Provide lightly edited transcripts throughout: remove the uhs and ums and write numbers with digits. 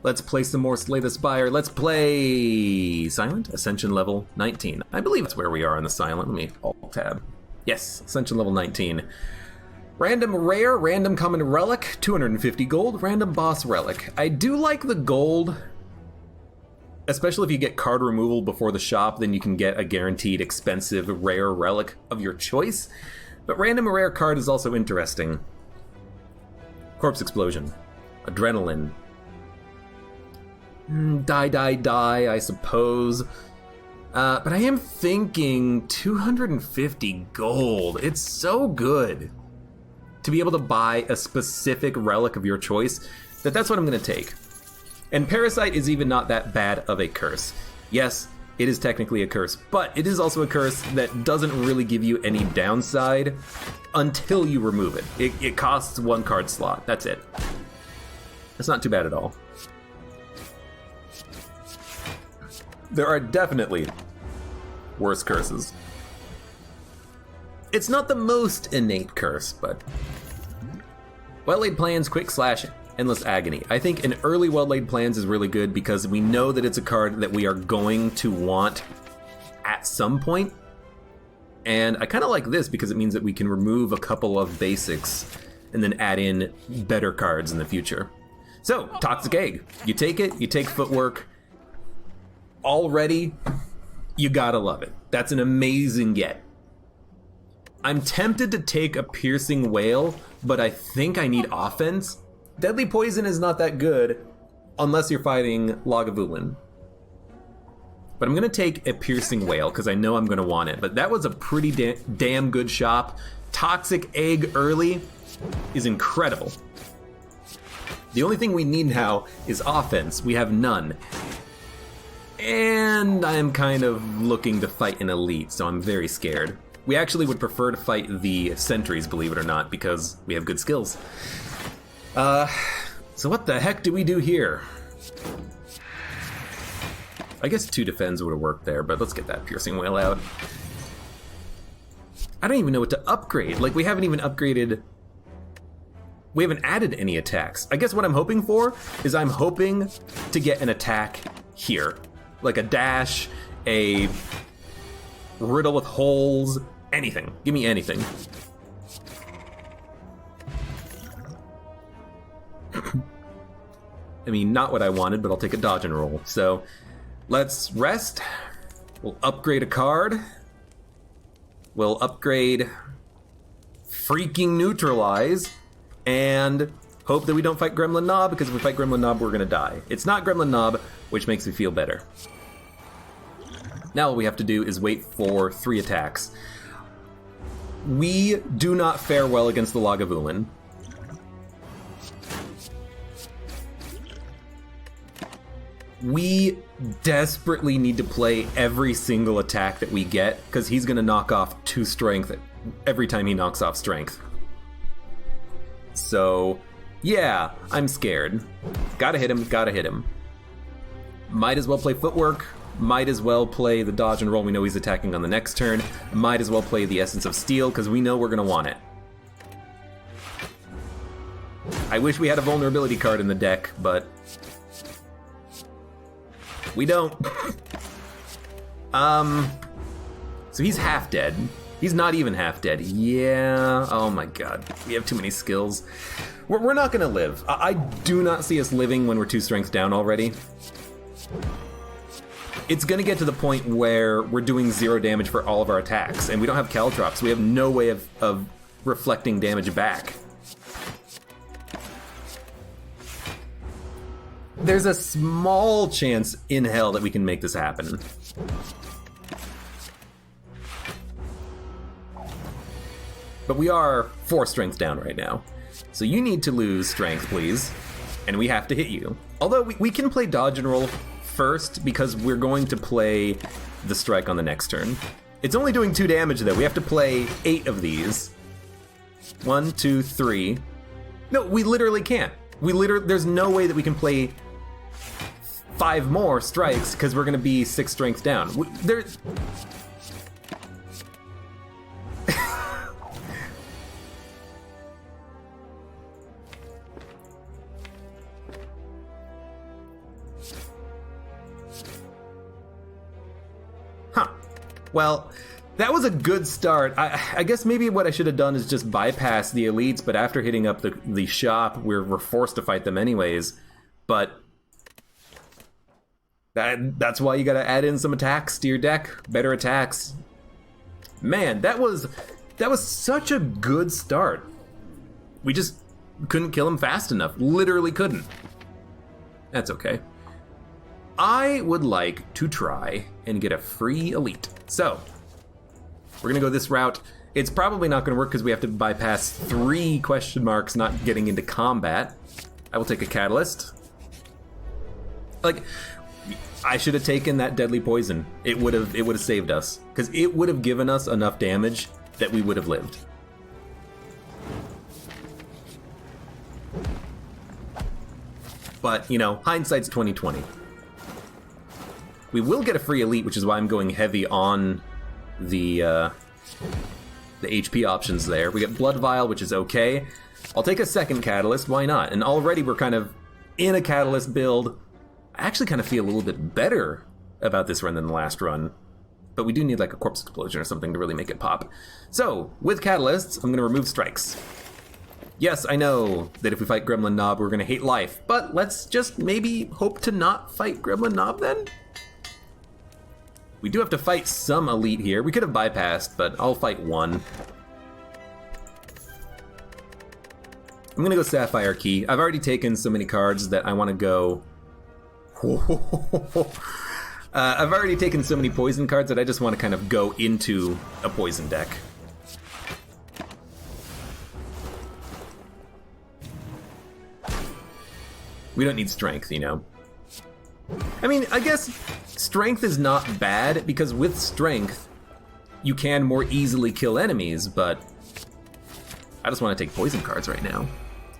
Let's play some more Slay the Spire. Let's play Silent, Ascension level 19. I believe that's where we are on the Silent. Let me alt-tab. Yes, Ascension level 19. Random rare, random common relic, 250 gold, random boss relic. I do like the gold, especially if you get card removal before the shop, then you can get a guaranteed expensive rare relic of your choice. But random rare card is also interesting. Corpse Explosion. Adrenaline. Die, I suppose. But I am thinking 250 gold. It's so good to be able to buy a specific relic of your choice that's what I'm going to take. And Parasite is even not that bad of a curse. Yes, it is technically a curse, but it is also a curse that doesn't really give you any downside until you remove it. It costs 1 card slot. That's it. That's not too bad at all. There are definitely worse curses. It's not the most innate curse, but Well-Laid Plans, Quick Slash, Endless Agony. I think an early Well-Laid Plans is really good because we know that it's a card that we are going to want at some point. And I kind of like this because it means that we can remove a couple of basics and then add in better cards in the future. So, Toxic Egg. You take it, you take Footwork. Already, you gotta love it. That's an amazing get. I'm tempted to take a Piercing Wail, but I think I need offense. Deadly Poison is not that good unless you're fighting Lagavulin. But I'm gonna take a Piercing Wail because I know I'm gonna want it. But that was a pretty damn good shop. Toxic Egg early is incredible. The only thing we need now is offense. We have none. And I'm kind of looking to fight an elite, so I'm very scared. We actually would prefer to fight the sentries, believe it or not, because we have good skills. So what the heck do we do here? I guess 2 defends would have worked there, but let's get that Piercing Wail out. I don't even know what to upgrade. Like, we haven't even upgraded... We haven't added any attacks. I guess what I'm hoping for is I'm hoping to get an attack here. Like a dash, a riddle with holes, anything. Give me anything. I mean, not what I wanted, but I'll take a dodge and roll. So, let's rest. We'll upgrade a card. We'll upgrade freaking Neutralize. And hope that we don't fight Gremlin Knob, because if we fight Gremlin Knob, we're gonna die. It's not Gremlin Knob, which makes me feel better. Now all we have to do is wait for 3 attacks. We do not fare well against the Lagavulin. We desperately need to play every single attack that we get, because he's gonna knock off 2 strength every time he knocks off strength. So, yeah, I'm scared. Gotta hit him, gotta hit him. Might as well play Footwork. Might as well play the dodge and roll. We know he's attacking on the next turn. Might as well play the Essence of Steel, because we know we're gonna want it. I wish we had a vulnerability card in the deck, but... we don't. So he's half dead. He's not even half dead. Yeah, oh my god. We have too many skills. We're not gonna live. I do not see us living when we're 2 strengths down already. It's gonna get to the point where we're doing 0 damage for all of our attacks, and we don't have Caltrops. We have no way of reflecting damage back. There's a small chance in hell that we can make this happen. But we are 4 strength down right now. So you need to lose strength, please. And we have to hit you. Although we can play dodge and roll first because we're going to play the strike on the next turn. It's only doing 2 damage though. We have to play 8 of these. 1, 2, 3. No, we literally can't. There's no way that we can play 5 more strikes because we're gonna be 6 strength down. Huh. Well, that was a good start. I guess maybe what I should have done is just bypass the elites, but after hitting up the shop, we're forced to fight them anyways. But that's why you gotta add in some attacks to your deck. Better attacks. Man, that was such a good start. We just couldn't kill him fast enough. Literally couldn't. That's okay. I would like to try and get a free elite. So, we're gonna go this route. It's probably not gonna work because we have to bypass 3 question marks not getting into combat. I will take a catalyst. Like, I should have taken that deadly poison. It would have saved us. Because it would have given us enough damage that we would have lived. But, you know, hindsight's 20/20. We will get a free elite, which is why I'm going heavy on the HP options there. We get Blood Vial, which is okay. I'll take a second Catalyst, why not? And already we're kind of in a Catalyst build. I actually kind of feel a little bit better about this run than the last run. But we do need like a Corpse Explosion or something to really make it pop. So, with Catalysts, I'm going to remove Strikes. Yes, I know that if we fight Gremlin Knob, we're going to hate life. But let's just maybe hope to not fight Gremlin Knob then? We do have to fight some elite here. We could have bypassed, but I'll fight one. I'm gonna go Sapphire Key. I've already taken so many cards that I want to go... I've already taken so many poison cards that I just want to kind of go into a poison deck. We don't need strength, you know. I mean, I guess strength is not bad, because with strength, you can more easily kill enemies, but I just want to take poison cards right now.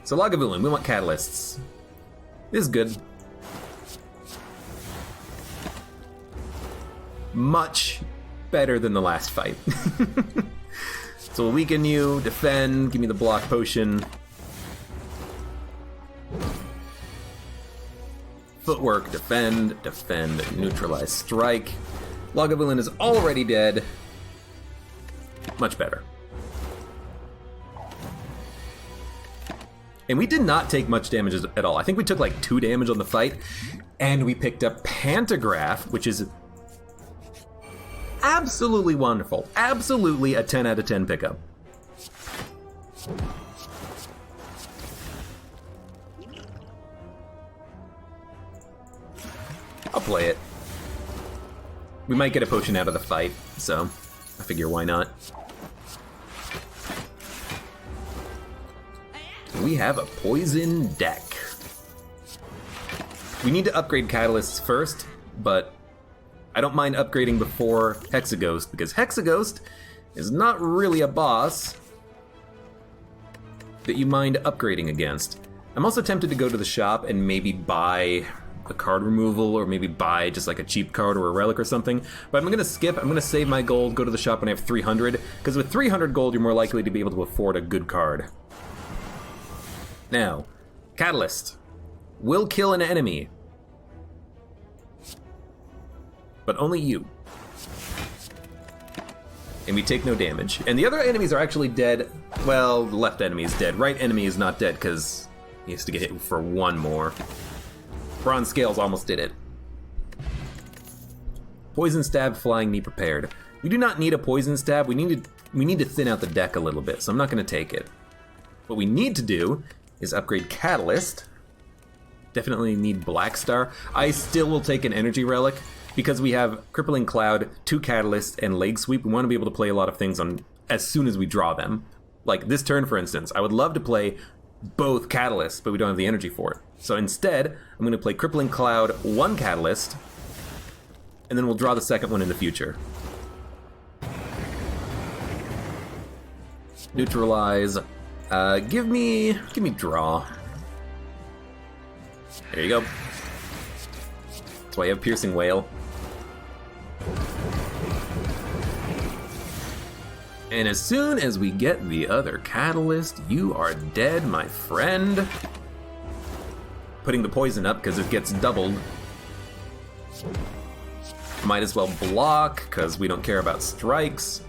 So Lagavulin, we want catalysts. This is good. Much better than the last fight. So we'll weaken you, defend, give me the block potion. Footwork, defend, neutralize, strike. Lagavulin is already dead. Much better. And we did not take much damage at all. I think we took like 2 damage on the fight, and we picked up Pantograph, which is absolutely wonderful. Absolutely a 10 out of 10 pickup. I'll play it. We might get a potion out of the fight, so I figure why not. We have a poison deck. We need to upgrade catalysts first, but I don't mind upgrading before Hexaghost, because Hexaghost is not really a boss that you mind upgrading against. I'm also tempted to go to the shop and maybe buy a card removal, or maybe buy just like a cheap card or a relic or something. But I'm gonna skip, I'm gonna save my gold, go to the shop when I have 300, because with 300 gold you're more likely to be able to afford a good card. Now, Catalyst will kill an enemy, but only you. And we take no damage. And the other enemies are actually dead. Well, the left enemy is dead. Right enemy is not dead because he has to get hit for 1 more. Bronze Scales almost did it. Poison Stab, Flying Knee prepared. We do not need a Poison Stab. We need to thin out the deck a little bit, so I'm not going to take it. What we need to do is upgrade Catalyst. Definitely need Black Star. I still will take an Energy Relic, because we have Crippling Cloud, 2 Catalyst, and Leg Sweep. We want to be able to play a lot of things on as soon as we draw them. Like this turn, for instance, I would love to play both Catalysts, but we don't have the energy for it. So instead, I'm going to play Crippling Cloud, 1 Catalyst, and then we'll draw the second one in the future. Neutralize. Give me draw. There you go. That's why you have Piercing Wail. And as soon as we get the other catalyst, you are dead, my friend. Putting the poison up because it gets doubled. Might as well block, because we don't care about strikes.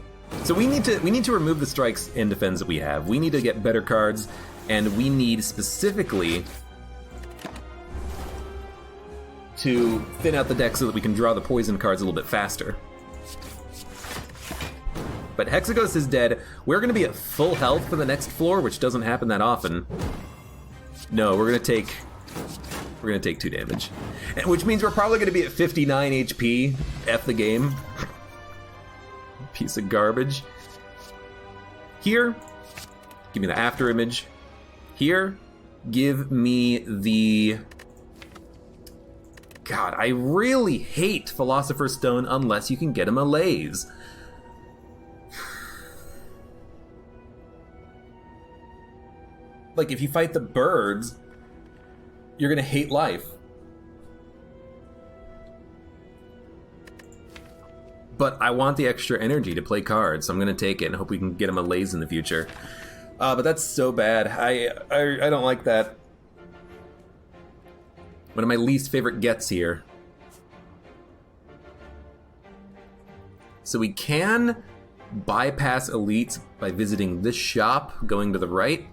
So we need to remove the strikes and defense that we have. We need to get better cards, and we need specifically to thin out the deck so that we can draw the poison cards a little bit faster. But Hexaghost is dead. We're going to be at full health for the next floor, which doesn't happen that often. No, we're going to take 2 damage. Which means we're probably going to be at 59 HP. F the game. Piece of garbage. Here, give me the after image. Here, give me the... God, I really hate Philosopher's Stone unless you can get him a Laze. Like, if you fight the birds, you're gonna hate life. But I want the extra energy to play cards, so I'm gonna take it and hope we can get him a Laze in the future. But that's so bad. I don't like that. One of my least favorite gets here. So we can bypass elites by visiting this shop, going to the right.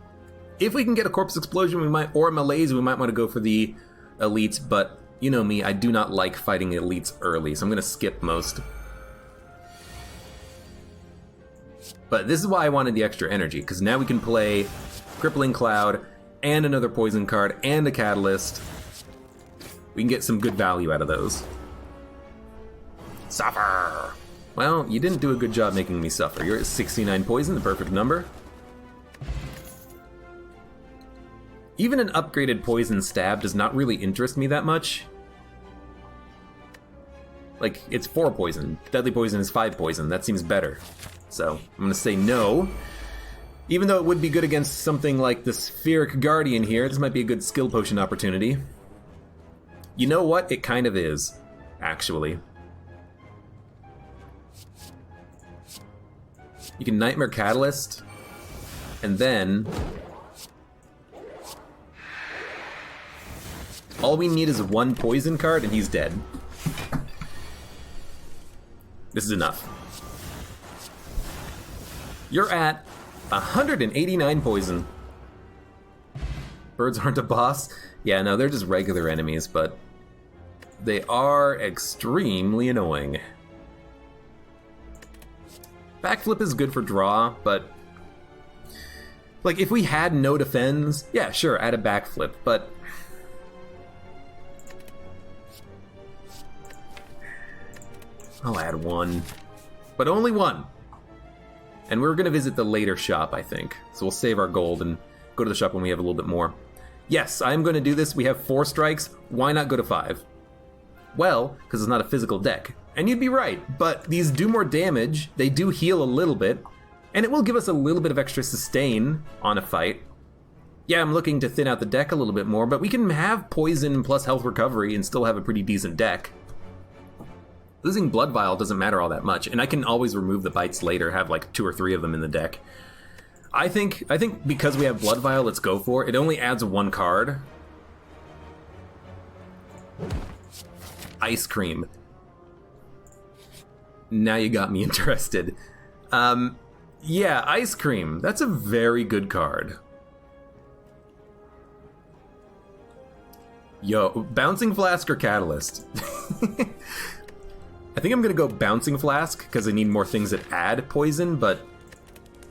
If we can get a Corpse Explosion, we might, or a Malaise, we might want to go for the elites, but you know me, I do not like fighting elites early, so I'm going to skip most. But this is why I wanted the extra energy, because now we can play Crippling Cloud, and another poison card, and a Catalyst. We can get some good value out of those. Suffer! Well, you didn't do a good job making me suffer. You're at 69 poison, the perfect number. Even an upgraded poison stab does not really interest me that much. Like, it's 4 poison. Deadly poison is 5 poison. That seems better. So, I'm gonna say no. Even though it would be good against something like the Spheric Guardian here, this might be a good skill potion opportunity. You know what? It kind of is, actually. You can Nightmare Catalyst, and then... all we need is 1 poison card, and he's dead. This is enough. You're at 189 poison. Birds aren't a boss? Yeah, no, they're just regular enemies, but they are extremely annoying. Backflip is good for draw, but... like, if we had no defense, yeah, sure, add a backflip, but... I'll add 1. But only 1! And we're gonna visit the later shop, I think. So we'll save our gold and go to the shop when we have a little bit more. Yes, I'm gonna do this. We have 4 strikes. Why not go to 5? Well, because it's not a physical deck. And you'd be right, but these do more damage, they do heal a little bit, and it will give us a little bit of extra sustain on a fight. Yeah, I'm looking to thin out the deck a little bit more, but we can have poison plus health recovery and still have a pretty decent deck. Losing Blood Vial doesn't matter all that much, and I can always remove the bites later, have like 2 or 3 of them in the deck. I think because we have Blood Vial, let's go for it. It only adds 1 card. Ice Cream. Now you got me interested. Yeah, Ice Cream. That's a very good card. Yo, Bouncing Flask or Catalyst? I think I'm gonna go Bouncing Flask, because I need more things that add poison, but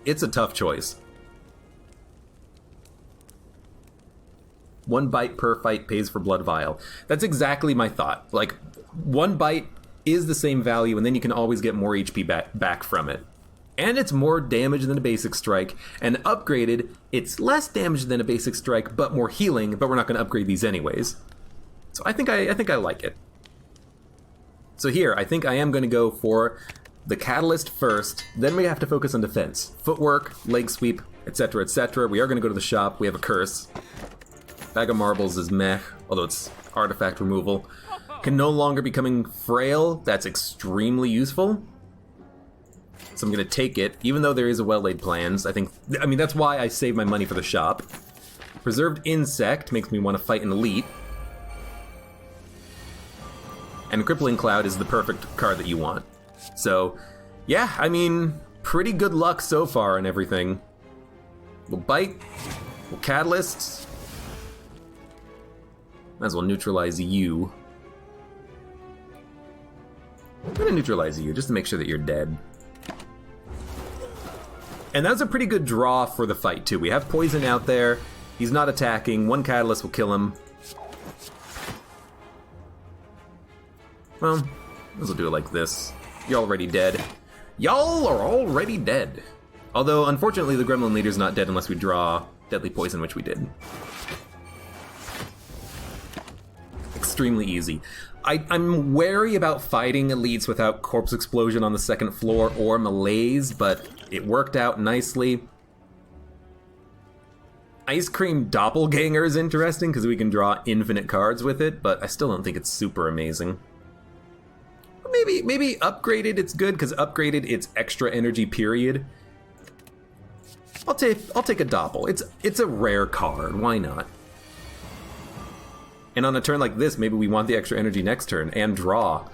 it's a tough choice. 1 bite per fight pays for Blood Vial. That's exactly my thought. Like, 1 bite is the same value, and then you can always get more HP back from it. And it's more damage than a basic strike, and upgraded, it's less damage than a basic strike, but more healing, but we're not gonna upgrade these anyways. So I think I like it. So here, I think I am going to go for the Catalyst first, then we have to focus on defense. Footwork, leg sweep, etc, etc. We are going to go to the shop, we have a curse. Bag of Marbles is meh, although it's artifact removal. Can no longer becoming frail, that's extremely useful. So I'm going to take it, even though there is a well-laid plans. I mean, that's why I save my money for the shop. Preserved Insect makes me want to fight an elite. And Crippling Cloud is the perfect card that you want. So, yeah, I mean, pretty good luck so far and everything. We'll Bite, we'll Catalyst. Might as well neutralize you. I'm gonna neutralize you just to make sure that you're dead. And that's a pretty good draw for the fight, too. We have Poison out there. He's not attacking. One Catalyst will kill him. Well, we'll do it like this. You're already dead. Y'all are already dead. Although, unfortunately, the Gremlin Leader's not dead unless we draw Deadly Poison, which we did. Extremely easy. I'm wary about fighting elites without Corpse Explosion on the second floor or Malaise, but it worked out nicely. Ice Cream Doppelganger is interesting because we can draw infinite cards with it, but I still don't think it's super amazing. Maybe Upgraded it's good because Upgraded it's extra energy period. I'll take a Doppel. It's a rare card. Why not? And on a turn like this, maybe we want the extra energy next turn and draw.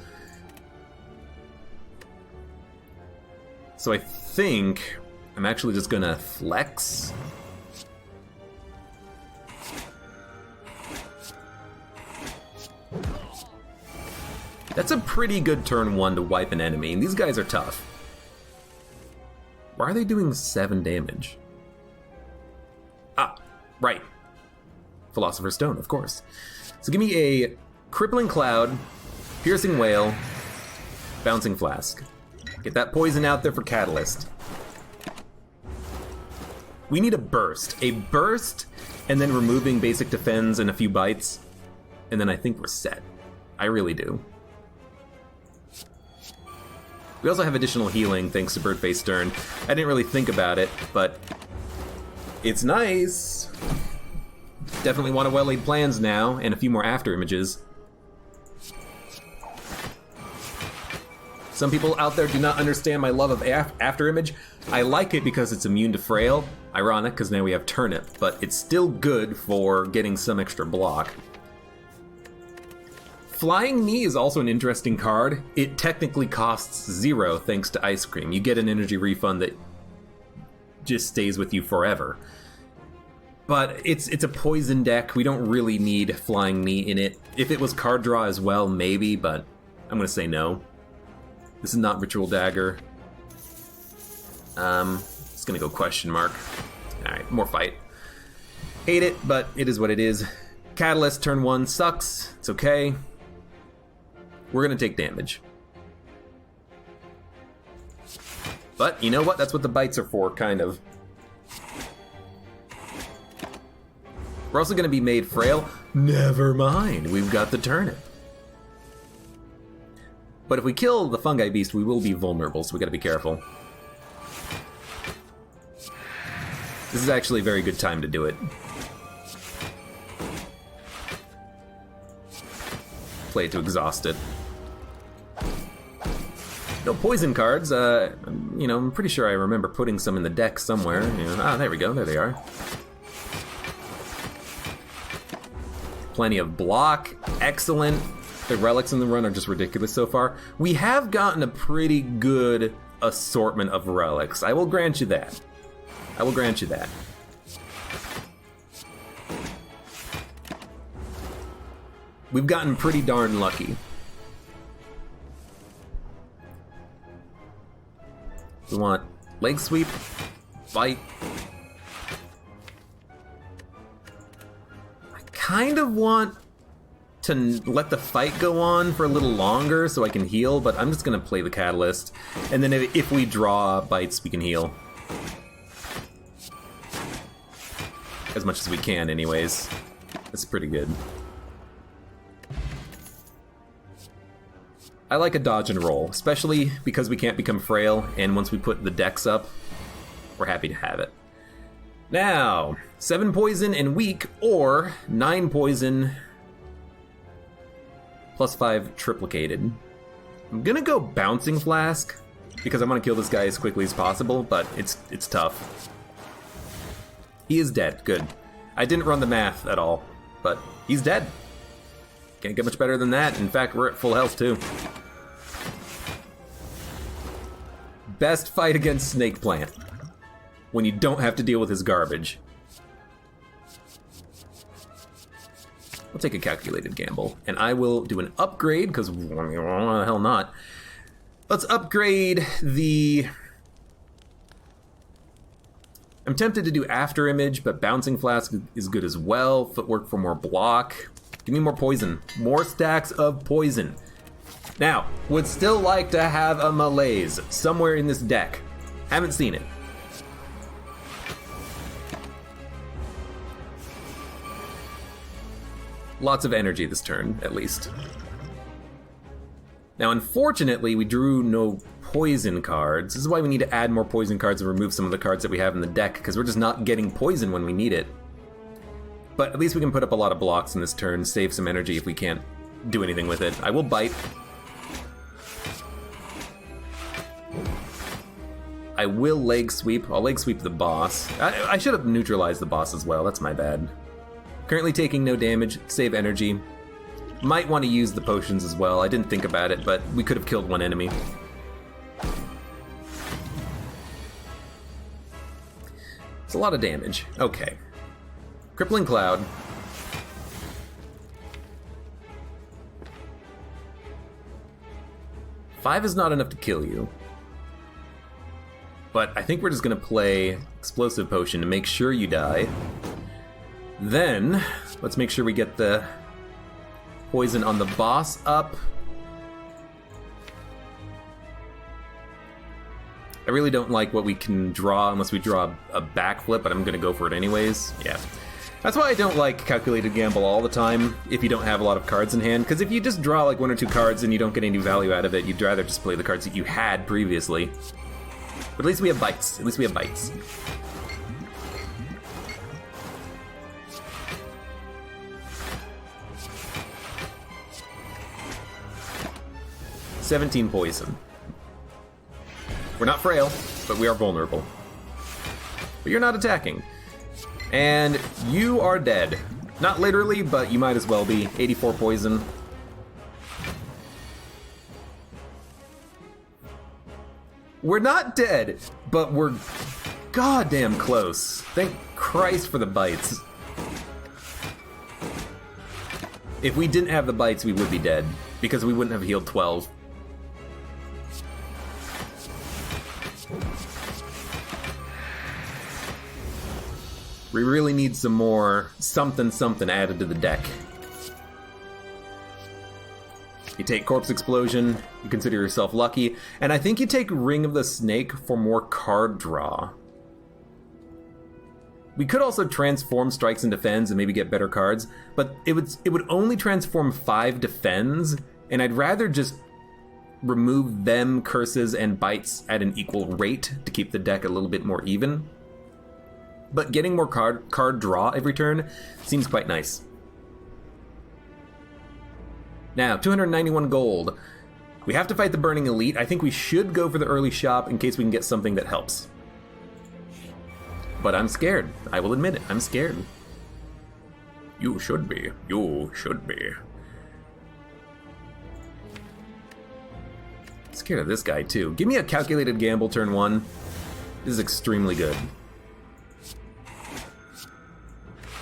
So I think I'm actually just gonna flex. That's a pretty good turn 1 to wipe an enemy, and these guys are tough. Why are they doing 7 damage? Ah, right. Philosopher's Stone, of course. So give me a Crippling Cloud, Piercing Wail, Bouncing Flask. Get that poison out there for Catalyst. We need a burst. A burst, and then removing basic defense and a few bites. And then I think we're set. I really do. We also have additional healing thanks to Birdface Stern. I didn't really think about it, but it's nice. Definitely want to well-laid plans now, and a few more after images. Some people out there do not understand my love of after image. I like it because it's immune to frail. Ironic, because now we have Turnip, but it's still good for getting some extra block. Flying Knee is also an interesting card. It technically costs 0 thanks to Ice Cream. You get an energy refund that just stays with you forever. But it's a poison deck. We don't really need Flying Knee in it. If it was card draw as well, maybe, but I'm gonna say no. This is not Ritual Dagger. It's gonna go question mark. Alright, more fight. Hate it, but it is what it is. Catalyst, turn 1 sucks. It's okay. We're gonna take damage. But you know what? That's what the bites are for, kind of. We're also gonna be made frail. Never mind, we've got the Turnip. But if we kill the Fungi Beast, we will be vulnerable, so we gotta be careful. This is actually a very good time to do it. Play it to exhaust it. No poison cards. You know, I'm pretty sure I remember putting some in the deck somewhere. You know, ah, there we go. There they are. Plenty of block. Excellent. The relics in the run are just ridiculous so far. We have gotten a pretty good assortment of relics. I will grant you that. I will grant you that. We've gotten pretty darn lucky. We want Leg Sweep, Bite. I kind of want to let the fight go on for a little longer so I can heal, but I'm just going to play the Catalyst. And then if we draw bites, we can heal. As much as we can, anyways. That's pretty good. I like a dodge and roll, especially because we can't become frail, and once we put the decks up, we're happy to have it. Now, 7 poison and weak, or 9 poison plus 5 triplicated. I'm gonna go Bouncing Flask, because I want to kill this guy as quickly as possible, but it's tough. He is dead, good. I didn't run the math at all, but he's dead. Can't get much better than that. In fact, we're at full health too. Best fight against Snake Plant. When you don't have to deal with his garbage. I'll take a calculated gamble. And I will do an upgrade, because why the hell not? Let's upgrade the... I'm tempted to do After Image, but Bouncing Flask is good as well. Footwork for more block. Give me more poison. More stacks of poison. Now, would still like to have a Malaise somewhere in this deck. Haven't seen it. Lots of energy this turn, at least. Now, unfortunately, we drew no poison cards. This is why we need to add more poison cards and remove some of the cards that we have in the deck, because we're just not getting poison when we need it. But at least we can put up a lot of blocks in this turn, save some energy if we can't do anything with it. I will bite. I will leg sweep. I'll leg sweep the boss. I should have neutralized the boss as well. That's my bad. Currently taking no damage, save energy. Might want to use the potions as well. I didn't think about it, but we could have killed one enemy. It's a lot of damage. Okay. Crippling Cloud. Five is not enough to kill you. But I think we're just going to play Explosive Potion to make sure you die. Then, let's make sure we get the poison on the boss up. I really don't like what we can draw unless we draw a backflip, but I'm going to go for it anyways. Yeah. That's why I don't like Calculated Gamble all the time if you don't have a lot of cards in hand, because if you just draw like one or two cards and you don't get any value out of it, you'd rather just play the cards that you had previously. But at least we have bites. At least we have bites. $17 poison. We're not frail, but we are vulnerable. But you're not attacking. And you are dead. Not literally, but you might as well be. 84 poison. We're not dead, but we're goddamn close. Thank Christ for the bites. If we didn't have the bites, we would be dead, because we wouldn't have healed 12. We really need some more something added to the deck. You take Corpse Explosion, you consider yourself lucky, and I think you take Ring of the Snake for more card draw. We could also transform Strikes and Defends and maybe get better cards, but it would only transform 5 Defends, and I'd rather just remove them, Curses, and Bites at an equal rate to keep the deck a little bit more even. But getting more card draw every turn seems quite nice. Now, 291 gold. We have to fight the Burning Elite. I think we should go for the early shop in case we can get something that helps. But I'm scared. I will admit it. I'm scared. You should be. You should be. I'm scared of this guy, too. Give me a Calculated Gamble turn 1. This is extremely good.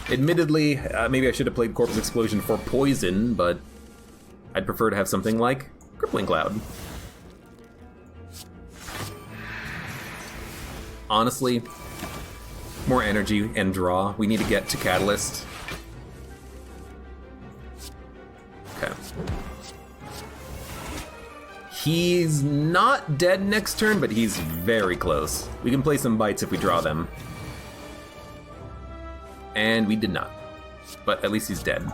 Admittedly, maybe I should have played Corpse Explosion for poison, but I'd prefer to have something like Crippling Cloud. Honestly, more energy and draw. We need to get to Catalyst. Okay. He's not dead next turn, but he's very close. We can play some bites if we draw them. And we did not. But at least he's dead.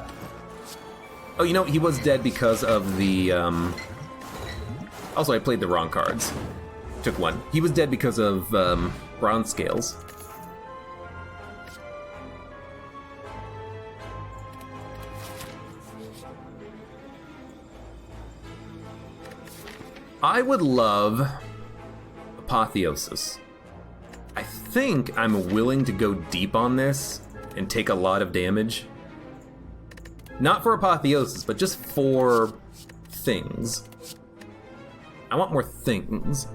Oh, you know, he was dead because of the, Also, I played the wrong cards. Took one. He was dead because of, Bronze Scales. I would love Apotheosis. I think I'm willing to go deep on this and take a lot of damage. Not for Apotheosis, but just for things. I want more things.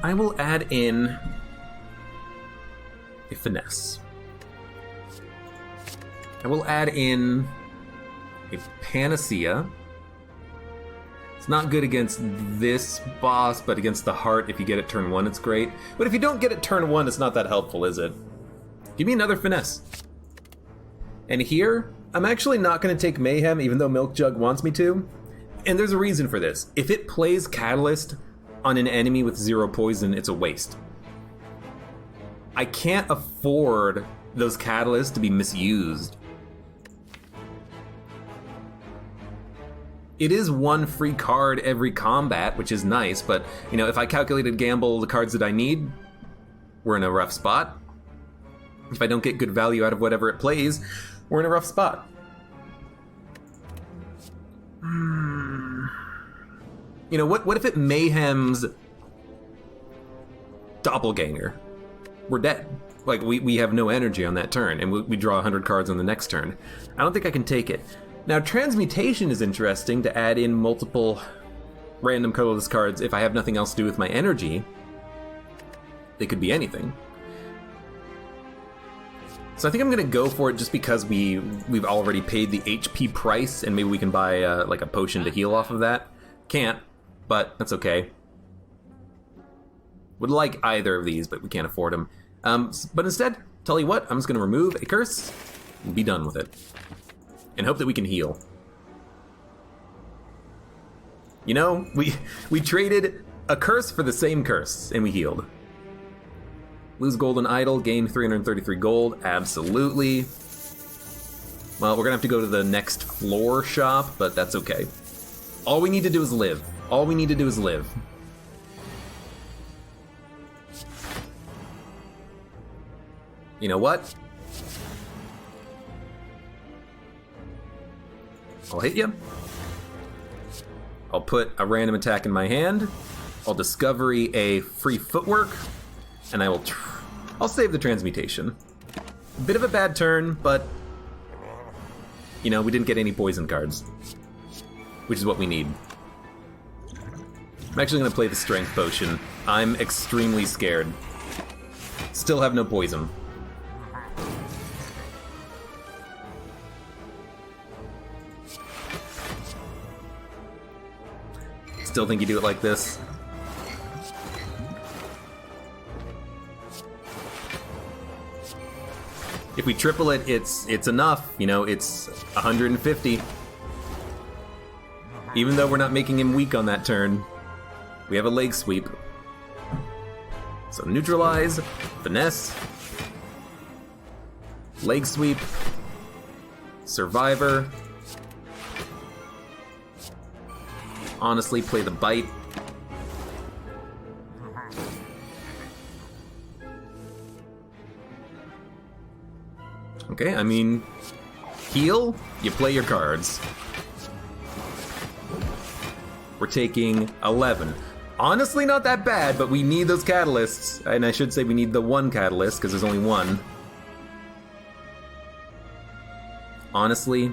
I will add in a finesse. I will add in a panacea. It's not good against this boss, but against the heart, if you get it turn 1, it's great. But if you don't get it turn 1, it's not that helpful, is it? Give me another finesse. And here, I'm actually not going to take Mayhem, even though Milk Jug wants me to. And there's a reason for this. If it plays Catalyst on an enemy with 0 poison, it's a waste. I can't afford those catalysts to be misused. It is 1 free card every combat, which is nice, but, you know, if I calculated gamble the cards that I need, we're in a rough spot. If I don't get good value out of whatever it plays, we're in a rough spot. You know, what if it mayhems Doppelganger? We're dead. Like, we have no energy on that turn, and we draw 100 cards on the next turn. I don't think I can take it. Now, Transmutation is interesting to add in multiple random colorless cards if I have nothing else to do with my energy. They could be anything. So I think I'm going to go for it just because we've already paid the HP price, and maybe we can buy like a potion to heal off of that. Can't, but that's okay. Would like either of these, but we can't afford them. But instead, tell you what, I'm just going to remove a curse and be done with it. And hope that we can heal. You know, we traded a curse for the same curse, and we healed. Lose Golden Idol, gain 333 gold, absolutely. Well, we're gonna have to go to the next floor shop, but that's okay. All we need to do is live. All we need to do is live. You know what? I'll hit you. I'll put a random attack in my hand. I'll discovery a free footwork, and I'll save the transmutation. Bit of a bad turn, but you know, we didn't get any poison cards, which is what we need. I'm actually going to play the strength potion. I'm extremely scared. Still have no poison. Still think you do it like this? If we triple it, it's enough. You know, it's 150. Even though we're not making him weak on that turn, we have a leg sweep. So neutralize, finesse, leg sweep, survivor. Honestly, play the bite. Okay, I mean, heal, you play your cards. We're taking 11. Honestly, not that bad, but we need those catalysts. And I should say we need the 1 catalyst, because there's only 1. Honestly,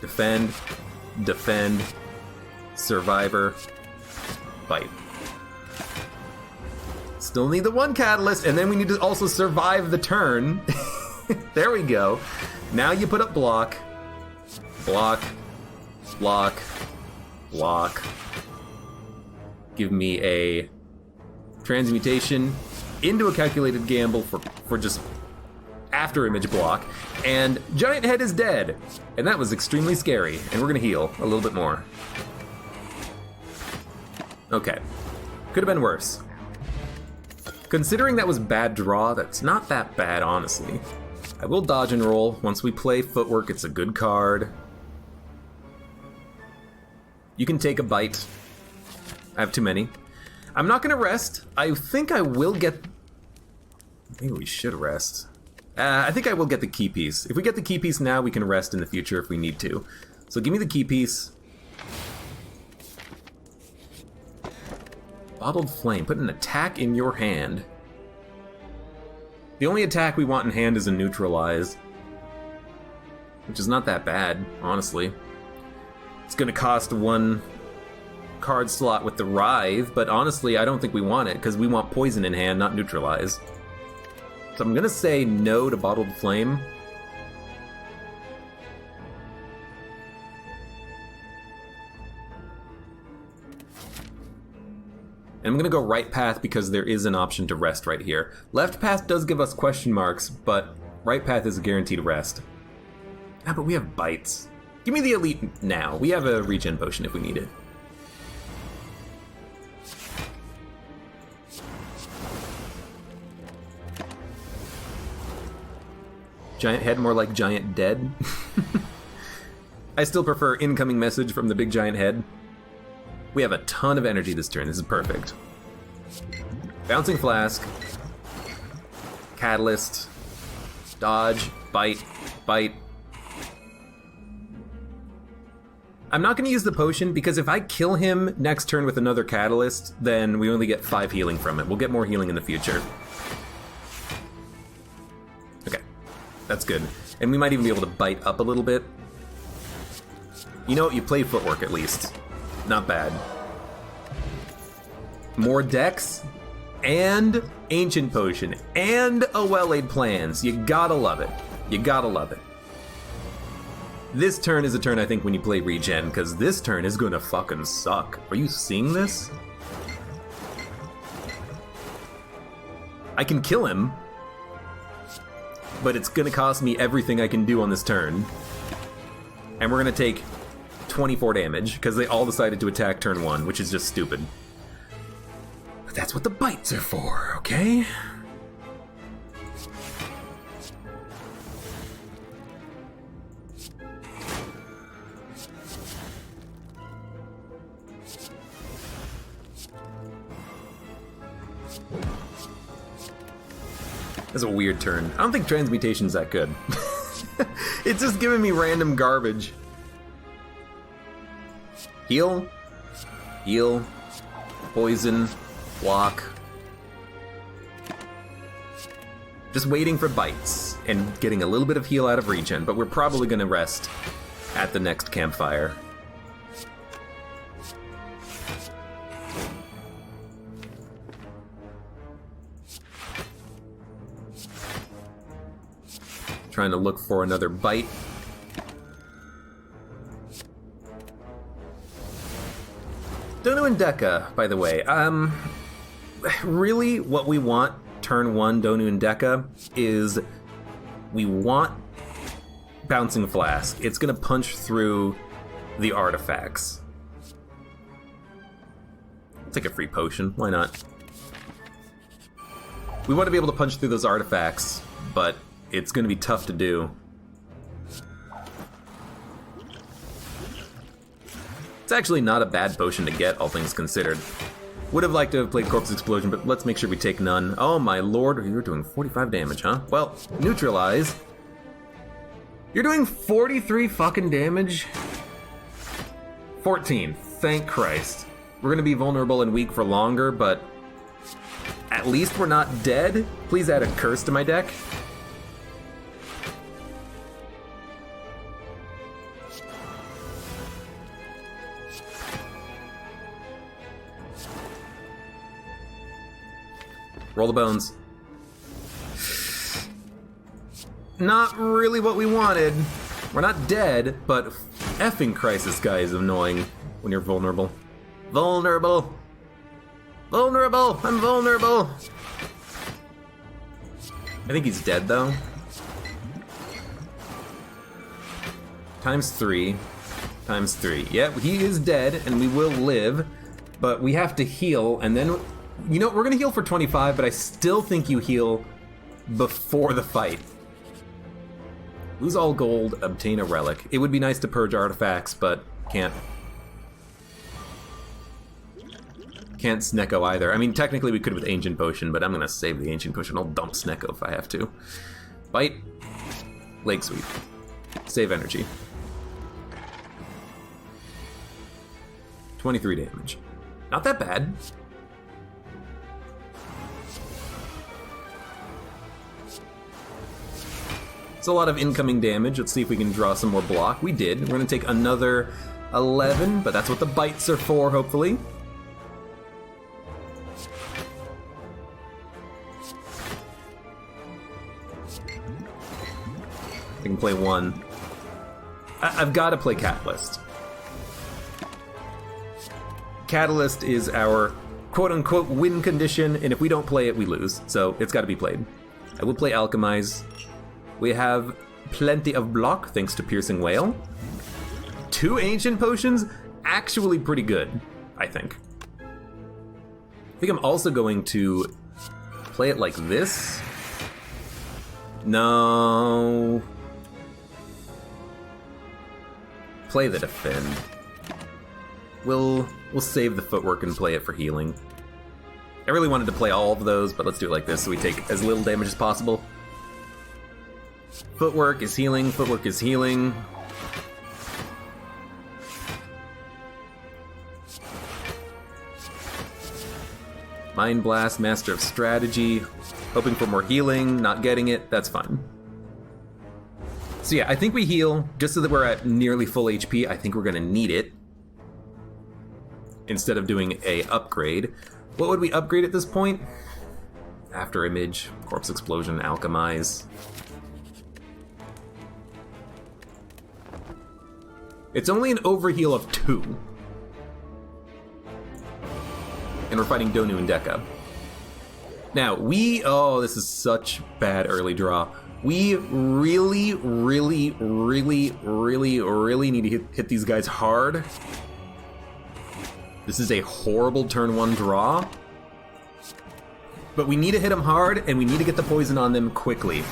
defend, survivor, bite. Still need the 1 catalyst, and then we need to also survive the turn. There we go. Now you put up block, block, block, block. Give me a transmutation into a calculated gamble for just after image block, and Giant Head is dead. And that was extremely scary, and we're gonna heal a little bit more. Okay. Could have been worse. Considering that was bad draw, that's not that bad, honestly. I will dodge and roll. Once we play footwork, it's a good card. You can take a bite. I have too many. I'm not gonna rest. I think I will get... Maybe we should rest. I think I will get the key piece. If we get the key piece now, we can rest in the future if we need to. So give me the key piece. Bottled Flame. Put an attack in your hand. The only attack we want in hand is a Neutralize. Which is not that bad, honestly. It's gonna cost 1 card slot with the Writhe, but honestly, I don't think we want it, because we want Poison in hand, not Neutralize. So I'm gonna say no to Bottled Flame. And I'm gonna go right path because there is an option to rest right here. Left path does give us question marks, but right path is a guaranteed rest. Ah, but we have bites. Give me the elite now. We have a regen potion if we need it. Giant head, more like giant dead. I still prefer incoming message from the big giant head. We have a ton of energy this turn. This is perfect. Bouncing Flask. Catalyst. Dodge. Bite. Bite. I'm not going to use the potion because if I kill him next turn with another Catalyst, then we only get 5 healing from it. We'll get more healing in the future. Okay. That's good. And we might even be able to bite up a little bit. You know what? You played footwork at least. Not bad. More decks, and Ancient Potion, and a Well-Laid Plans. You gotta love it. You gotta love it. This turn is a turn I think when you play regen, because this turn is gonna fucking suck. Are you seeing this? I can kill him, but it's gonna cost me everything I can do on this turn. And we're gonna take 24 damage, because they all decided to attack turn 1, which is just stupid. But that's what the bites are for, okay? That's a weird turn. I don't think Transmutation's that good. It's just giving me random garbage. Heal, heal, poison, block. Just waiting for bites and getting a little bit of heal out of regen, but we're probably going to rest at the next campfire. Trying to look for another bite. Donu and Deka, by the way. Really what we want turn 1 Donu and Deka is we want Bouncing Flask. It's gonna punch through the artifacts. I'll take a free potion, why not? We want to be able to punch through those artifacts, but it's gonna be tough to do. It's actually not a bad potion to get, all things considered. Would have liked to have played Corpse Explosion, but let's make sure we take none. Oh my lord, you're doing 45 damage, huh? Well, Neutralize. You're doing 43 fucking damage? 14, thank Christ. We're gonna be vulnerable and weak for longer, but at least we're not dead. Please add a curse to my deck. Roll the bones. Not really what we wanted. We're not dead, but effing Christ, this guy is annoying when you're vulnerable. Vulnerable. Vulnerable. I'm vulnerable. I think he's dead, though. Times 3. Times 3. Yeah, he is dead, and we will live, but we have to heal, and then... You know, we're gonna heal for 25, but I still think you heal before the fight. Lose all gold, obtain a relic. It would be nice to purge artifacts, but can't. Can't Snecko either. I mean, technically we could with Ancient Potion, but I'm gonna save the Ancient Potion. I'll dump Snecko if I have to. Bite. Leg Sweep. Save energy. 23 damage. Not that bad. It's a lot of incoming damage. Let's see if we can draw some more block. We did. We're going to take another 11, but that's what the bites are for, hopefully. I can play one. I've got to play Catalyst. Catalyst is our quote-unquote win condition, and if we don't play it, we lose. So it's got to be played. I will play Alchemize. We have plenty of block, thanks to Piercing Whale. 2 Ancient Potions, actually pretty good, I think. I think I'm also going to play it like this. No. Play the Defend. We'll save the Footwork and play it for healing. I really wanted to play all of those, but let's do it like this so we take as little damage as possible. Footwork is healing, Footwork is healing. Mind Blast, Master of Strategy. Hoping for more healing, not getting it, that's fine. So yeah, I think we heal, just so that we're at nearly full HP. I think we're gonna need it. Instead of doing a upgrade. What would we upgrade at this point? After Image, Corpse Explosion, Alchemize. It's only an overheal of 2. And we're fighting Donu and Deka. Now, oh, this is such bad early draw. We really, really, really, really, really need to hit these guys hard. This is a horrible turn 1 draw. But we need to hit them hard, and we need to get the poison on them quickly.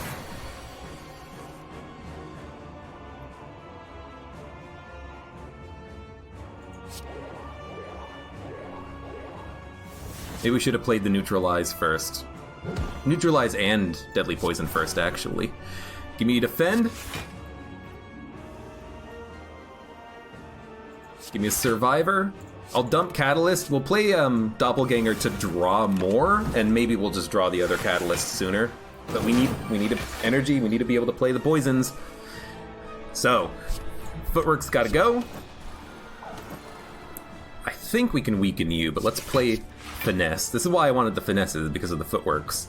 Maybe we should have played the Neutralize first. Neutralize and Deadly Poison first, actually. Give me a Defend. Give me a Survivor. I'll dump Catalyst. We'll play Doppelganger to draw more, and maybe we'll just draw the other Catalyst sooner. But we need energy. We need to be able to play the poisons. So, Footwork's got to go. I think we can weaken you, but let's play Finesse. This is why I wanted the Finesses, because of the Footworks.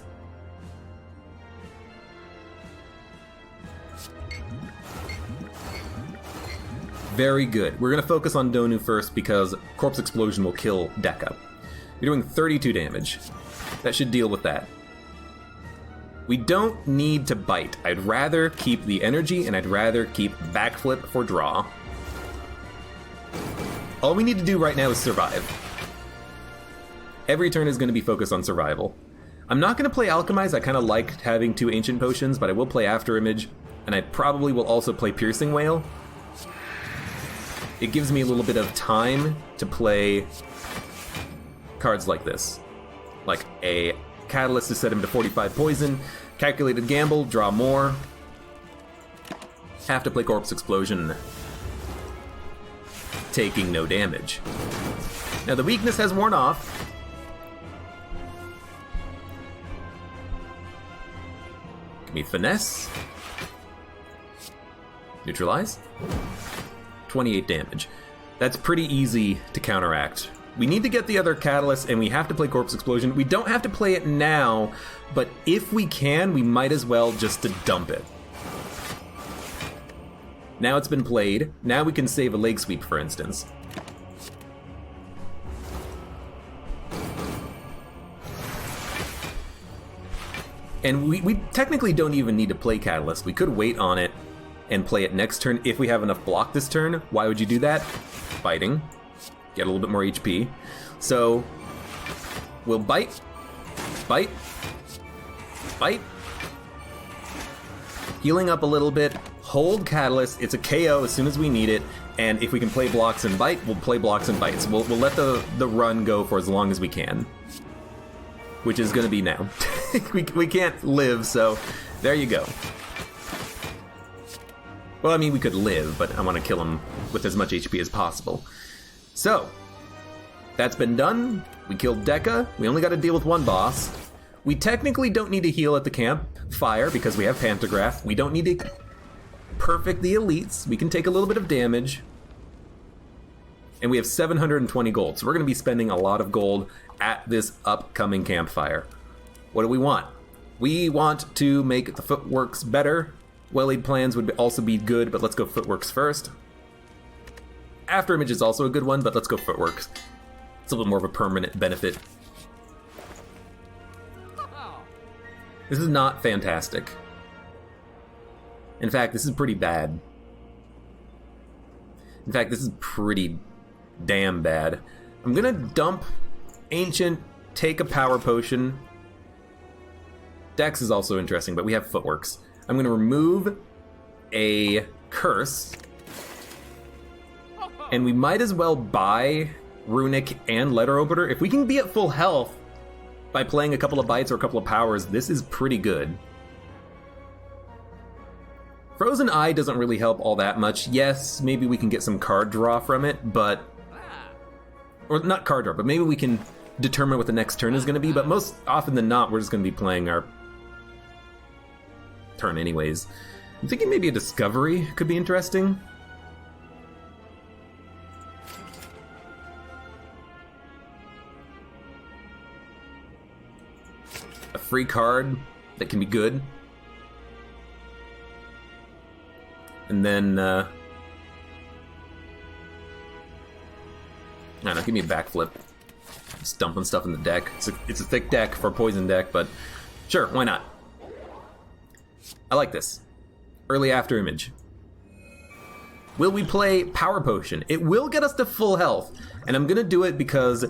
Very good. We're going to focus on Donu first because Corpse Explosion will kill Deka. You're doing 32 damage. That should deal with that. We don't need to bite. I'd rather keep the energy, and I'd rather keep Backflip for draw. All we need to do right now is survive. Every turn is going to be focused on survival. I'm not going to play Alchemize. I kind of like having 2 Ancient Potions, but I will play After Image, and I probably will also play Piercing Whale. It gives me a little bit of time to play cards like this. Like a Catalyst to set him to 45 poison, Calculated Gamble, draw more. Have to play Corpse Explosion, taking no damage. Now the weakness has worn off. Give me Finesse. Neutralize. 28 damage. That's pretty easy to counteract. We need to get the other Catalyst, and we have to play Corpse Explosion. We don't have to play it now, but if we can, we might as well just to dump it. Now it's been played. Now we can save a Leg Sweep, for instance. And we technically don't even need to play Catalyst. We could wait on it and play it next turn if we have enough block this turn. Why would you do that? Fighting. Get a little bit more HP. So, we'll bite. Bite. Bite. Healing up a little bit. Hold Catalyst. It's a KO as soon as we need it. And if we can play blocks and bite, we'll play blocks and bites. We'll let the run go for as long as we can. Which is going to be now. we can't live, so there you go. Well, I mean, we could live, but I want to kill him with as much HP as possible. So, that's been done. We killed Deka. We only got to deal with one boss. We technically don't need to heal at the campfire because we have Pantograph. We don't need to perfect the elites. We can take a little bit of damage. And we have 720 gold, so we're going to be spending a lot of gold at this upcoming campfire. What do we want? We want to make the footworks better. Well-laid plans would also be good, but let's go footworks first. After image is also a good one, but let's go footworks. It's a little more of a permanent benefit. This is not fantastic. In fact, this is pretty bad. In fact, this is pretty damn bad. I'm gonna dump Ancient, take a power potion. Dex is also interesting, but we have footworks. I'm gonna remove a curse. And we might as well buy Runic and Letter Opener. If we can be at full health by playing a couple of bites or a couple of powers, this is pretty good. Frozen Eye doesn't really help all that much. Yes, maybe we can get some card draw from it, but... Or not card draw, but maybe we can determine what the next turn is going to be, but most often than not, we're just going to be playing our turn anyways. I'm thinking maybe a Discovery could be interesting. A free card that can be good. And then, I don't know, give me a backflip. Just dumping stuff in the deck. It's a thick deck for a poison deck, but sure, why not? I like this. Early after image. Will we play Power Potion? It will get us to full health, and I'm gonna do it because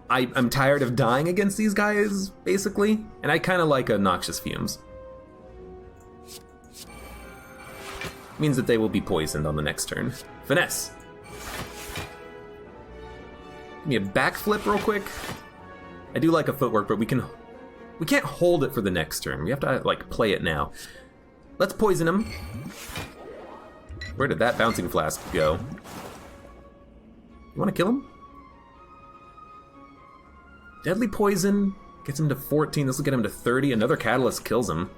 I'm tired of dying against these guys, basically, and I kind of like Noxious Fumes. Means that they will be poisoned on the next turn. Finesse. Give me a backflip real quick. I do like a footwork, but we can't hold it for the next turn. We have to like play it now. Let's poison him. Where did that bouncing flask go? You want to kill him? Deadly poison gets him to 14. This will get him to 30. Another catalyst kills him.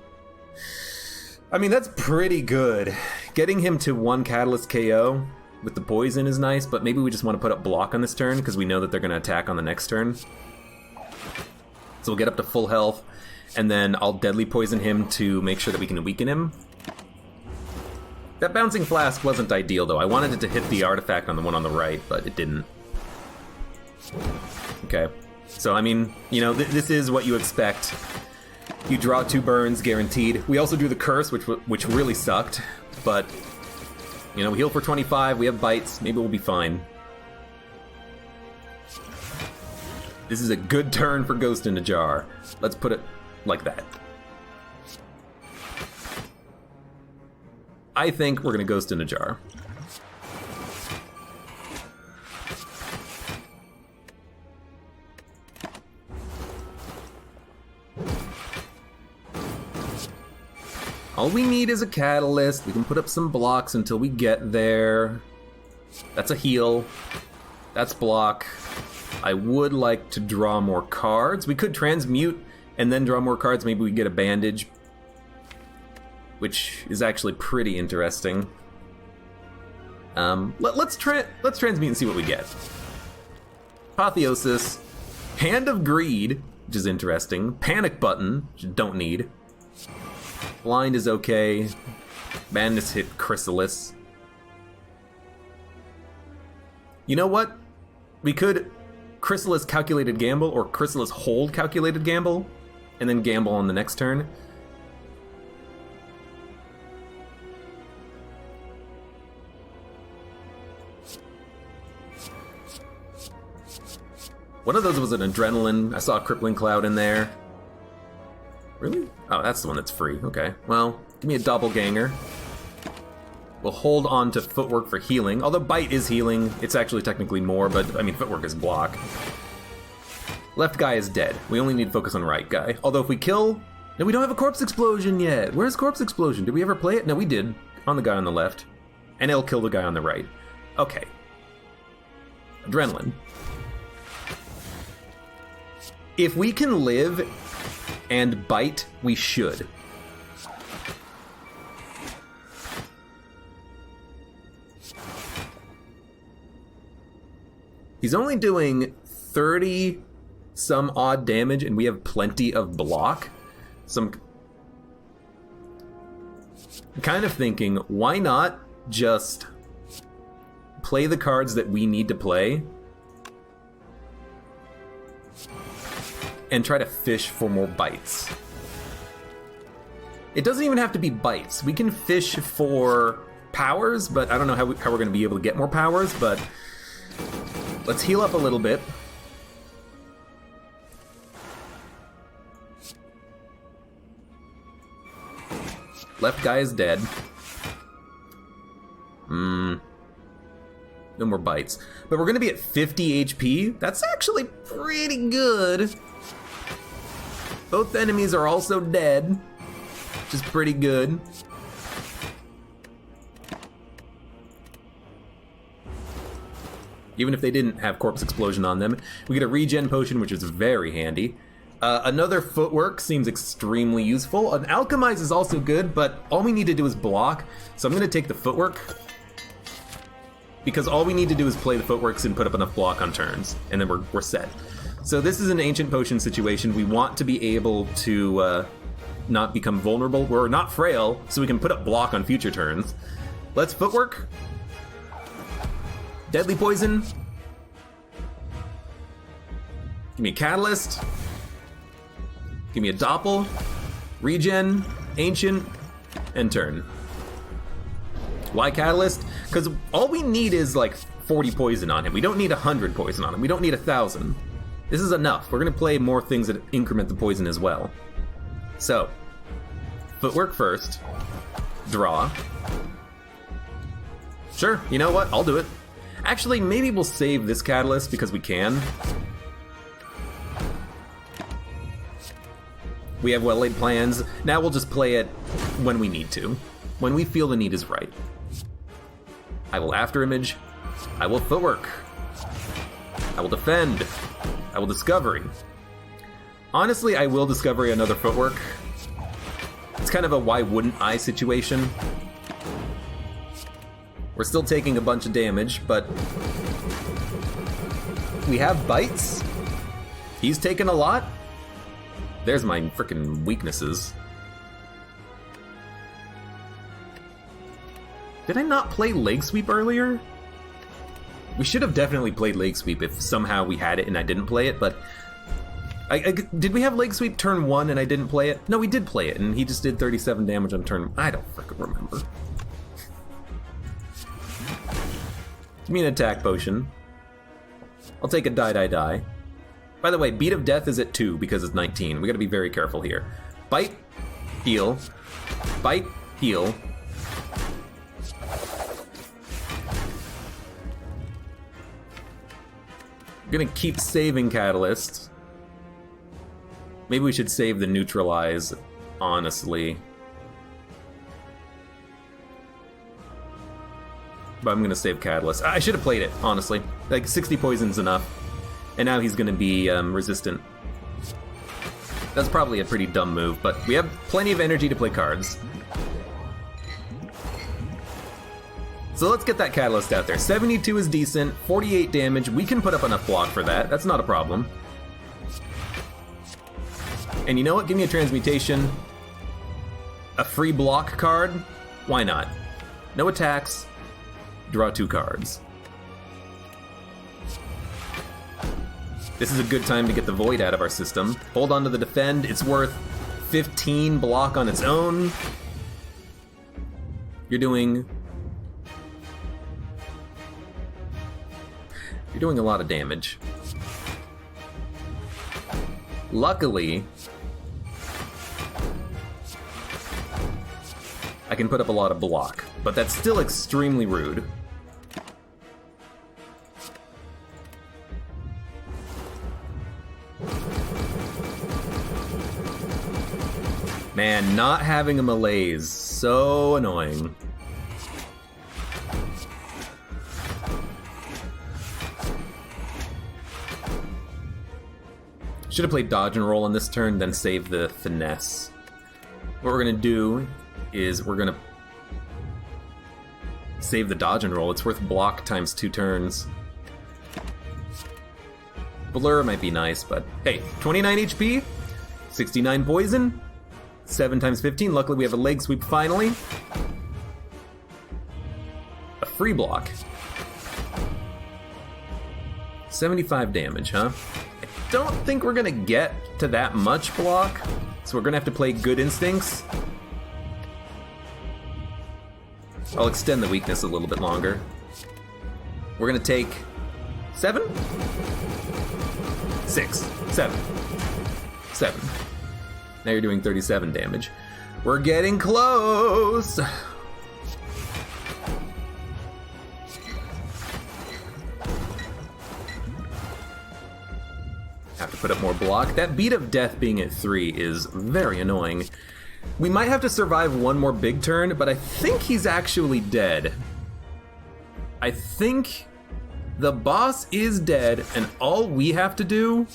I mean, that's pretty good. Getting him to 1 catalyst KO with the poison is nice, but maybe we just want to put up block on this turn because we know that they're going to attack on the next turn. So we'll get up to full health, and then I'll deadly poison him to make sure that we can weaken him. That bouncing flask wasn't ideal, though. I wanted it to hit the artifact on the one on the right, but it didn't. Okay. So, I mean, you know, this is what you expect. You draw 2 burns, guaranteed. We also drew the curse, which really sucked, but, you know, we heal for 25, we have bites, maybe we'll be fine. This is a good turn for Ghost in a Jar. Let's put it like that. I think we're gonna Ghost in a Jar. All we need is a catalyst. We can put up some blocks until we get there. That's a heal. That's block. I would like to draw more cards. We could transmute and then draw more cards. Maybe we get a bandage, which is actually pretty interesting. Let's transmute and see what we get. Apotheosis, Hand of Greed, which is interesting. Panic Button, which you don't need. Blind is okay. Madness hit Chrysalis. You know what? We could Chrysalis Calculated Gamble or Chrysalis Hold Calculated Gamble, and then gamble on the next turn. One of those was an Adrenaline. I saw a Crippling Cloud in there. Really? Oh, that's the one that's free. Okay. Well, give me a Doppelganger. We'll hold on to Footwork for healing. Although Bite is healing, it's actually technically more, but, I mean, Footwork is block. Left guy is dead. We only need to focus on right guy. Although if we kill... No, we don't have a Corpse Explosion yet! Where's Corpse Explosion? Did we ever play it? No, we did. On the guy on the left. And it'll kill the guy on the right. Okay. Adrenaline. If we can live And bite, we should. He's only doing 30 some odd damage, and we have plenty of block. So I'm kind of thinking, why not just play the cards that we need to play and try to fish for more bites. It doesn't even have to be bites. We can fish for powers, but I don't know how we're going to be able to get more powers, but let's heal up a little bit. Left guy is dead. No more bites. But we're going to be at 50 HP. That's actually pretty good. Both enemies are also dead, which is pretty good. Even if they didn't have corpse explosion on them. We get a regen potion, which is very handy. Another footwork seems extremely useful. An alchemize is also good, but all we need to do is block. So I'm going to take the footwork, because all we need to do is play the footworks and put up enough block on turns, and then we're set. So this is an ancient potion situation. We want to be able to not become vulnerable. We're not frail, so we can put up block on future turns. Let's footwork. Deadly poison. Give me a catalyst. Give me a doppel. Regen, ancient, and turn. Why catalyst? Because all we need is like 40 poison on him. We don't need 100 poison on him. We don't need 1,000. This is enough. We're going to play more things that increment the poison as well. So, footwork first. Draw. Sure, you know what? I'll do it. Actually, maybe we'll save this catalyst because we can. We have well-laid plans. Now we'll just play it when we need to. When we feel the need is right. I will after image. I will footwork. I will defend. I will discovery. Honestly, I will discovery another footwork. It's kind of a why wouldn't I situation. We're still taking a bunch of damage, but we have bites. He's taken a lot. There's my freaking weaknesses. Did I not play leg sweep earlier? We should have definitely played leg sweep if somehow we had it and I didn't play it, but did we have leg sweep turn 1 and I didn't play it? No, we did play it and he just did 37 damage on turn. I don't freaking remember. Give me an attack potion. I'll take a die. By the way, beat of death is at 2 because it's 19. We gotta be very careful here. Bite, heal. Bite, heal. I'm gonna keep saving catalysts. Maybe we should save the neutralize, honestly. But I'm gonna save catalyst. I should have played it, honestly. Like 60 poison's enough. And now he's gonna be resistant. That's probably a pretty dumb move, but we have plenty of energy to play cards. So let's get that catalyst out there. 72 is decent, 48 damage. We can put up enough block for that. That's not a problem. And you know what? Give me a transmutation. A free block card? Why not? No attacks. Draw 2 cards. This is a good time to get the void out of our system. Hold on to the defend. It's worth 15 block on its own. You're doing a lot of damage. Luckily, I can put up a lot of block, but that's still extremely rude. Man, not having a malaise, so annoying. Should have played dodge and roll on this turn, then save the finesse. What we're gonna do is we're gonna save the dodge and roll. It's worth block times 2 turns. Blur might be nice, but hey, 29 HP, 69 poison, 7 times 15. Luckily we have a leg sweep finally. A free block. 75 damage, huh? I don't think we're gonna get to that much block, so we're gonna have to play Good Instincts. I'll extend the weakness a little bit longer. We're gonna take 7? 6, 7, 7. Now you're doing 37 damage. We're getting close! Have to put up more block. That beat of death being at 3 is very annoying. We might have to survive one more big turn, but I think he's actually dead. I think the boss is dead, and all we have to do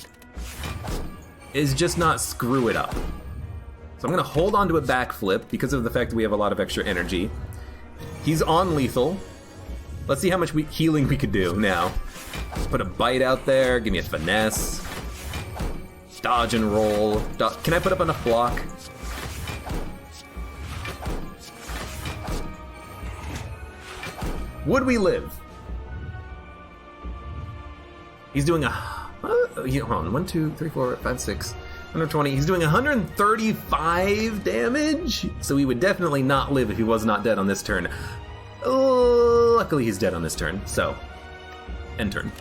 is just not screw it up. So I'm gonna hold on to a backflip because of the fact that we have a lot of extra energy. He's on lethal. Let's see how much healing we could do now. Put a bite out there, give me a finesse. Dodge and roll. Can I put up enough block? Would we live? He's doing hold on, 1, 2, 3, 4, 5, 6, 120. He's doing 135 damage? So he would definitely not live if he was not dead on this turn. Luckily he's dead on this turn, so end turn.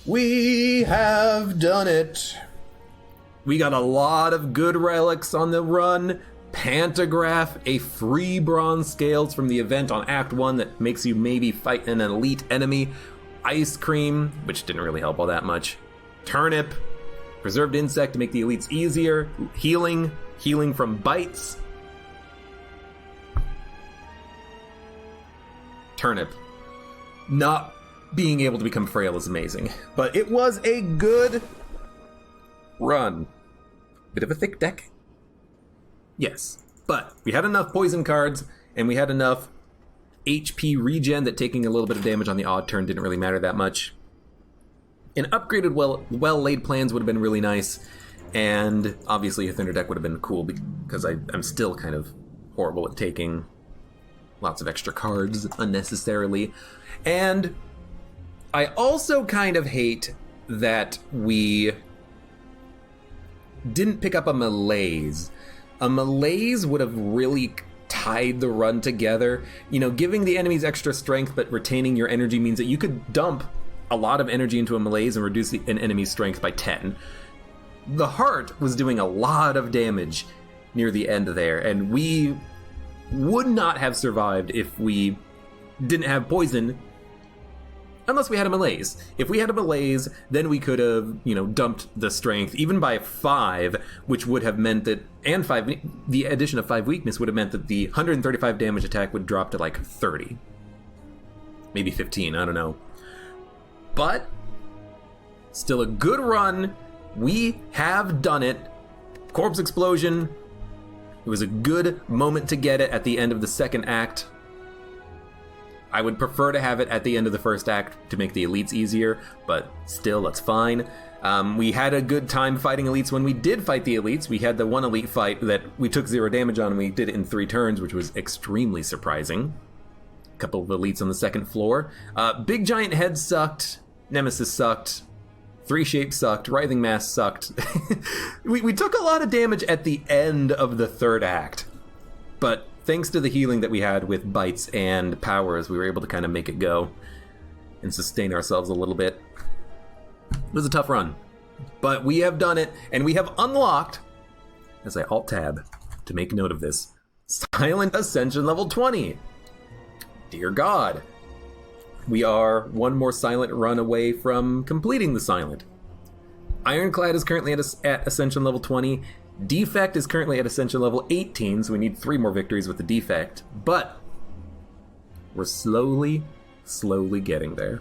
We have done it. We got a lot of good relics on the run. Pantograph, a free bronze scales from the event on Act 1 that makes you maybe fight an elite enemy. Ice cream, which didn't really help all that much. Turnip, preserved insect to make the elites easier. Healing from bites. Turnip. Not being able to become frail is amazing, but it was a good run. Bit of a thick deck. Yes, but we had enough poison cards, and we had enough HP regen that taking a little bit of damage on the odd turn didn't really matter that much. An upgraded, well-laid plans would have been really nice, and obviously a thinner deck would have been cool because I'm still kind of horrible at taking lots of extra cards unnecessarily. And I also kind of hate that we didn't pick up a malaise. A malaise would have really tied the run together. You know, giving the enemies extra strength but retaining your energy means that you could dump a lot of energy into a malaise and reduce an enemy's strength by 10. The heart was doing a lot of damage near the end there, and we would not have survived if we didn't have poison. Unless we had a malaise. If we had a malaise, then we could have, dumped the strength, even by 5, which would have meant that, and 5, the addition of 5 weakness would have meant that the 135 damage attack would drop to like 30. Maybe 15, I don't know. But, still a good run. We have done it. Corpse explosion. It was a good moment to get it at the end of the second act. I would prefer to have it at the end of the first act to make the elites easier, but still, that's fine. We had a good time fighting elites when we did fight the elites. We had the one elite fight that we took 0 damage on, and we did it in 3 turns, which was extremely surprising. A couple of elites on the second floor. Big Giant Head sucked. Nemesis sucked. 3 Shapes sucked. Writhing Mass sucked. we took a lot of damage at the end of the third act, but thanks to the healing that we had with bites and powers, we were able to kind of make it go and sustain ourselves a little bit. It was a tough run, but we have done it, and we have unlocked, as I Alt-Tab to make note of this, Silent Ascension level 20. Dear God. We are one more Silent run away from completing the Silent. Ironclad is currently at Ascension level 20. Defect is currently at Ascension level 18, so we need 3 more victories with the Defect. But we're slowly getting there.